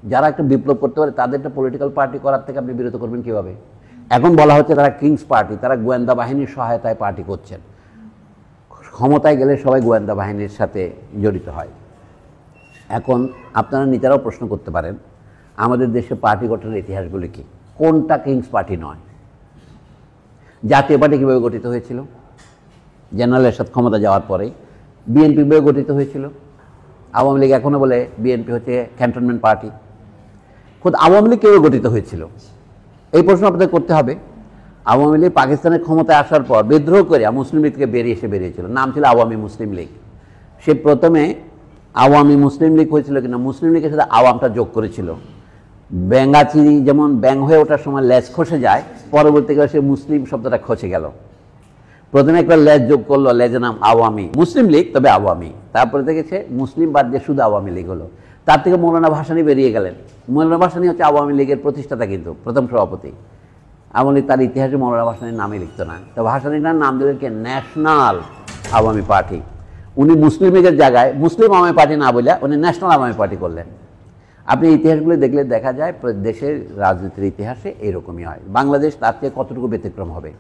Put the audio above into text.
যারা একটা বিপ্লব করতে পারে তাদের একটা পলিটিক্যাল পার্টি করার থেকে আপনি বিরত করবেন কীভাবে? এখন বলা হচ্ছে তারা কিংস পার্টি, তারা গোয়েন্দা বাহিনীর সহায়তায় পার্টি করছেন। ক্ষমতায় গেলে সবাই গোয়েন্দা বাহিনীর সাথে জড়িত হয়। এখন আপনারা নিজেরাও প্রশ্ন করতে পারেন আমাদের দেশে পার্টি গঠনের ইতিহাসগুলি কী? কোনটা কিংস পার্টি নয়? জাতীয় পার্টি কীভাবে গঠিত হয়েছিল? জেনারেল এরশাদ ক্ষমতা যাওয়ার পরে। বিএনপি কীভাবে গঠিত হয়েছিল? আওয়ামী লীগ এখনও বলে বিএনপি হচ্ছে ক্যান্টনমেন্ট পার্টি। খোদ আওয়ামী লীগ কীভাবে গঠিত হয়েছিল এই প্রশ্ন আপনাদের করতে হবে। আওয়ামী লীগ পাকিস্তানের ক্ষমতায় আসার পর বিদ্রোহ করে মুসলিম লীগ থেকে বেরিয়েছিল, নাম ছিল আওয়ামী মুসলিম লীগ। সে প্রথমে আওয়ামী মুসলিম লীগ হয়েছিল কিনা মুসলিম লীগের সাথে আওয়ামটা যোগ করেছিল। ব্যাঙ্গাচিরি যেমন ব্যাং হয়ে ওঠার সময় লেজ খসে যায়, পরবর্তীকালে সে মুসলিম শব্দটা খসে গেল। প্রথমে একটা লেজ যোগ করলো, লেজের নাম আওয়ামী মুসলিম লীগ, তবে আওয়ামী। তারপরে দেখেছে মুসলিম বাদ দিয়ে শুধু আওয়ামী লীগ হলো। তার থেকে মৌলানা ভাসানী বেরিয়ে গেলেন। মৌলানা ভাসানী হচ্ছে আওয়ামী লীগের প্রতিষ্ঠাতা, কিন্তু প্রথম সভাপতি। আওয়ামী লীগ তার ইতিহাসে মৌলানা ভাসানীর নামে লিখত না। তো ভাসানীটার নাম দিলেন কে? National Awami party. উনি মুসলিম লীগের জায়গায় মুসলিম আওয়ামী পার্টি না বলে উনি ন্যাশনাল আওয়ামী পার্টি করলেন। আপনি ইতিহাসগুলো দেখলে দেখা যায় দেশের রাজনীতির ইতিহাসে এরকমই হয়। বাংলাদেশ তার চেয়ে কতটুকু ব্যতিক্রম হবে?